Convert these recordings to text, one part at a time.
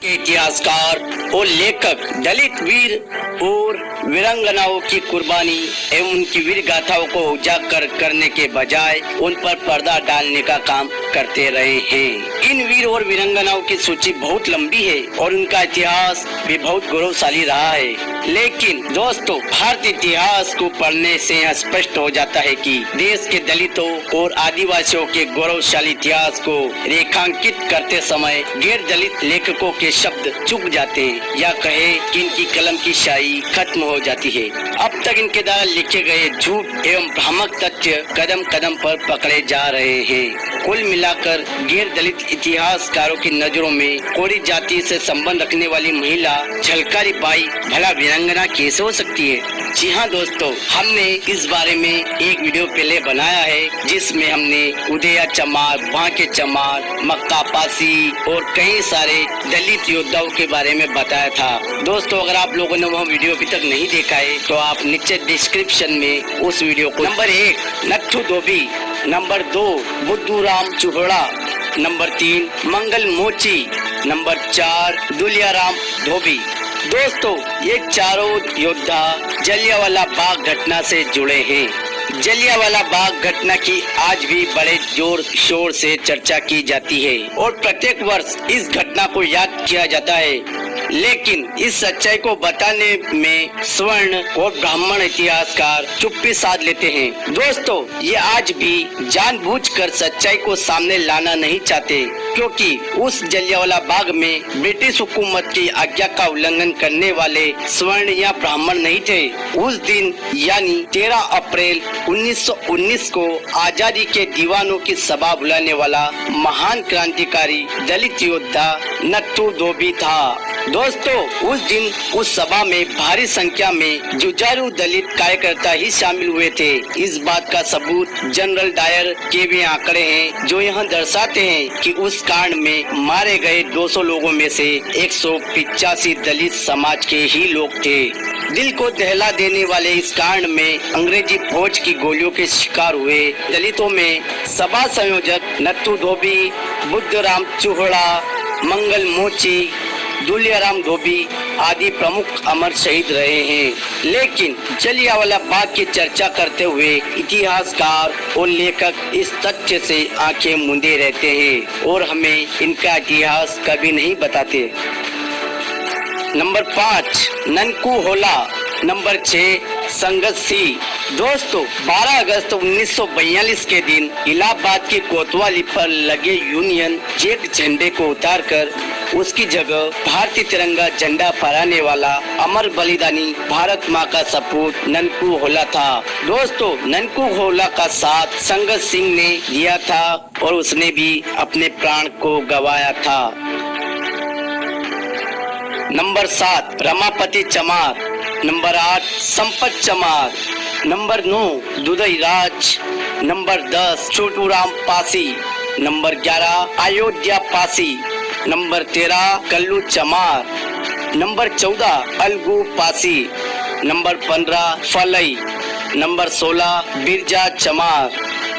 के इतिहासकार और लेखक दलित वीर और वीरांगनाओं की कुर्बानी एवं उनकी वीर गाथाओं को उजागर करने के बजाय उन पर पर्दा डालने का काम करते रहे हैं। इन वीर और वीरांगनाओं की सूची बहुत लंबी है और उनका इतिहास भी बहुत गौरवशाली रहा है। लेकिन दोस्तों, भारतीय इतिहास को पढ़ने से यह स्पष्ट हो जाता है कि देश के दलितों और आदिवासियों के गौरवशाली इतिहास को रेखांकित करते समय गैर दलित लेखकों के शब्द चुक जाते हैं या कहे कि इनकी कलम की शाही खत्म हो जाती है। अब तक इनके द्वारा लिखे गए झूठ एवं भ्रामक तथ्य कदम कदम पर पकड़े जा रहे हैं। कुल मिलाकर गैर दलित इतिहासकारों की नजरों में कोरी जाति से संबंध रखने वाली महिला झलकारी बाई भला वीरांगना कैसे हो सकती है? जी हाँ दोस्तों, हमने इस बारे में एक वीडियो पहले बनाया है जिसमें हमने उदया चमार, बांके चमार, मक्का पासी और कई सारे दलित योद्धाओं के बारे में बताया था। दोस्तों, अगर आप लोगों ने वह वीडियो अभी तक नहीं देखा है तो आप नीचे डिस्क्रिप्शन में उस वीडियो को नंबर 1 नत्थू धोबी, नंबर 2 बुद्धूराम चुहड़ा, नंबर 3 मंगल मोची, नंबर 4 दुलियाराम धोबी। दोस्तों, ये चारों योद्धा जलियांवाला बाग घटना से जुड़े हैं। जलियांवाला बाग घटना की आज भी बड़े जोर शोर से चर्चा की जाती है और प्रत्येक वर्ष इस घटना को याद किया जाता है। लेकिन इस सच्चाई को बताने में स्वर्ण और ब्राह्मण इतिहासकार चुप्पी साध लेते हैं। दोस्तों, ये आज भी जानबूझकर सच्चाई को सामने लाना नहीं चाहते, क्योंकि उस जलियांवाला बाग में ब्रिटिश हुकूमत की आज्ञा का उल्लंघन करने वाले स्वर्ण या ब्राह्मण नहीं थे। उस दिन यानी 13 अप्रैल 1919 को आजादी के दीवानों की सभा बुलाने वाला महान क्रांतिकारी दलित योद्धा नत्थू धोबी था। दोस्तों, उस दिन उस सभा में भारी संख्या में जुझारू दलित कार्यकर्ता ही शामिल हुए थे। इस बात का सबूत जनरल डायर के भी आंकड़े हैं जो यह दर्शाते हैं कि उस कांड में मारे गए 200 लोगों में से 185 दलित समाज के ही लोग थे। दिल को दहला देने वाले इस कांड में अंग्रेजी फौज की गोलियों के शिकार हुए दलितों में सभा संयोजक नत्थू धोबी, बुद्धूराम चुहड़ा, मंगल मोची, दुलियाराम धोबी आदि प्रमुख अमर शहीद रहे हैं। लेकिन जलियांवाला बाग की चर्चा करते हुए इतिहासकार और लेखक इस तथ्य से आंखें मूंदे रहते हैं और हमें इनका इतिहास कभी नहीं बताते। नंबर 5 ननकू होला, नंबर 6 संगत सी। दोस्तों, 12 अगस्त 1942 के दिन इलाहाबाद की कोतवाली पर लगे यूनियन जैक झंडे को उतारकर उसकी जगह भारतीय तिरंगा झंडा फहराने वाला अमर बलिदानी भारत माँ का सपूत ननकू होला था। दोस्तों, ननकू होला का साथ संगत सिंह ने दिया था और उसने भी अपने प्राण को गंवाया था। नंबर 7 रमापति चमार, number 8 Sampat Chamar, number 9 Dudai Raj, number 10 Chhoturam Pasi, number 11 Ayodhya Pasi, number 13 Kallu Chamar, number 14 Algu Pasi, number 15 Phalai, number 16 Birja Chamar,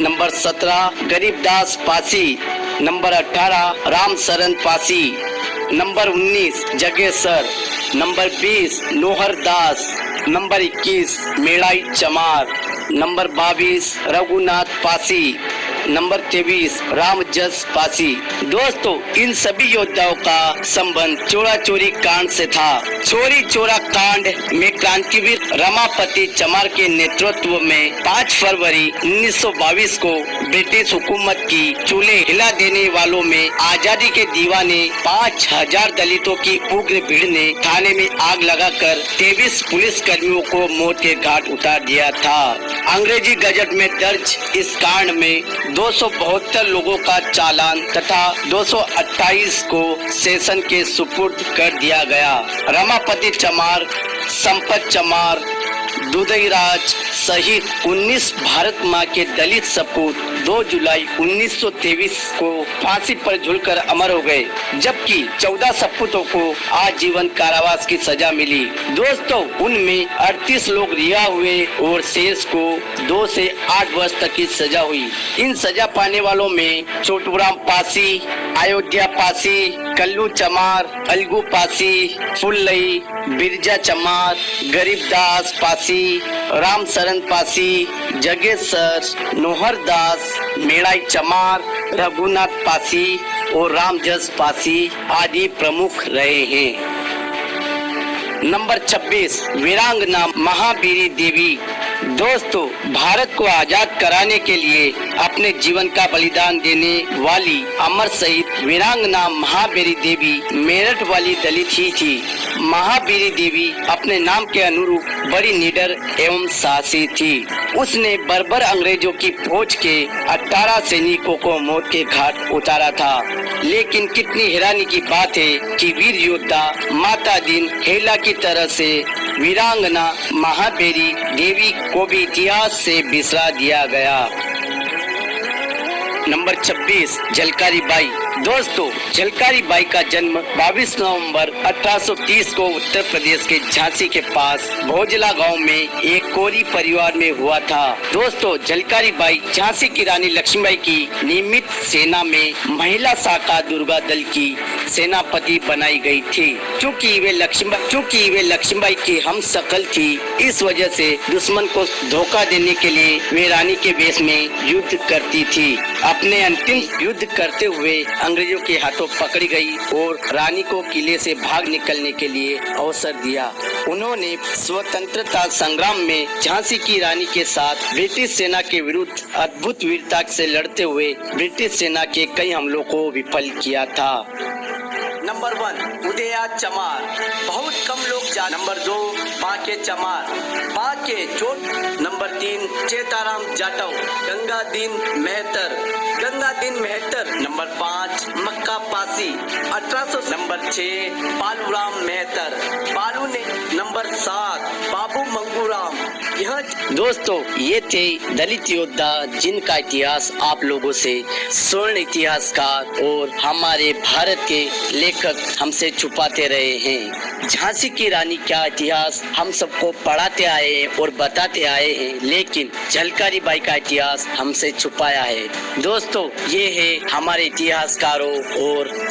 number 17 Garibdas Pasi, number 18 Ramsharan Pasi, number 19 Jagesar, number 20 Lohar Das, number 21 Medai Chamar, number 22 Raghunath Pasi, number 23 Ramjas Pasi. दोस्तों, इन सभी योद्धाओं का संबंध चोरा चोरी कांड से था। चोरी चोरा कांड में क्रांतिवीर रमापति चमार के नेतृत्व में 5 फरवरी 1922 को ब्रिटिश हुकूमत की चूल्हे हिला देने वालों में आजादी के दीवाने 5000 दलितों की उग्र भीड़ ने थाने में आग लगाकर 23 पुलिस कर्मियों को मौत के घाट उतार दिया था। अंग्रेजी गजट में दर्ज इस कांड में 272 लोगों का चालान तथा 228 को सेशन के सुपुर्द कर दिया गया। रमापति चमार, संपत चमार, दुदई राज सहित 19 भारत माँ के दलित सपूत 2 जुलाई 1923 को फांसी पर झूलकर अमर हो गए, जबकि 14 सपूतों को आजीवन कारावास की सजा मिली। दोस्तों, उनमें 38 लोग रिहा हुए और शेष को 2 से 8 वर्ष तक की सजा हुई। इन सजा पाने वालों में छोटूराम पासी, अयोध्या पासी, कल्लू चमार, अलगू पासी, फुल्लई, बिरजा चमार, गरीबदास पासी, रामशरण पासी, जगेसर, नोहर दास, मेड़ाई चमार, रघुनाथ पासी और रामजस पासी आदि प्रमुख रहे हैं। नंबर 26, वीरांगना महाबीरी देवी। दोस्तों, भारत को आजाद कराने के लिए अपने जीवन का बलिदान देने वाली अमर शहीद वीरांगना महाबीरी देवी मेरठ वाली दलित ही थी। महाबीरी देवी अपने नाम के अनुरूप बड़ी निडर एवं साहसी थी। उसने बर्बर अंग्रेजों की फौज के 18 सैनिकों को मौत के घाट उतारा था। लेकिन कितनी हैरानी की बात है कि वीर योद्धा माता दीन हेला की तरह से वीरांगना महाबीरी देवी को भी इतिहास से बिसरा दिया गया। नंबर 26, झलकारी बाई। दोस्तों, झलकारी बाई का जन्म 22 नवंबर 1830 को उत्तर प्रदेश के झांसी के पास भोजला गांव में एक कोरी परिवार में हुआ था। दोस्तों, झलकारी बाई झांसी की रानी लक्ष्मीबाई की नियमित सेना में महिला शाखा दुर्गा दल की सेनापति बनाई गई थी। चूँकि वे लक्ष्मीबाई की हम शकल थी, इस वजह से दुश्मन को धोखा देने के लिए वे रानी के वेश में युद्ध करती थी। अपने अंतिम युद्ध करते हुए अंग्रेजों के हाथों पकड़ी गई और रानी को किले से भाग निकलने के लिए अवसर दिया। उन्होंने स्वतंत्रता संग्राम में झांसी की रानी के साथ ब्रिटिश सेना के विरुद्ध अद्भुत वीरता से लड़ते हुए ब्रिटिश सेना के कई हमलों को विफल किया था। नंबर 1, उदया चमार। बहुत कम लोग जान। नंबर 2, बाके चमार, बाके चोट। नंबर 3, चेताराम जाटव, गंगादीन मेहतर। नंबर 5, मक्का पासी 1800। नंबर 6, बालूराम मेहतर, बालू ने। नंबर 7, बाबू मंगूराम। दोस्तों, ये थे दलित योद्धा जिनका इतिहास आप लोगों से स्वर्ण इतिहासकार और हमारे भारत के लेखक हमसे छुपाते रहे हैं। झांसी की रानी का इतिहास हम सबको पढ़ाते आए हैं और बताते आए हैं, लेकिन झलकारी बाई का इतिहास हमसे छुपाया है। दोस्तों, ये है हमारे इतिहासकारों और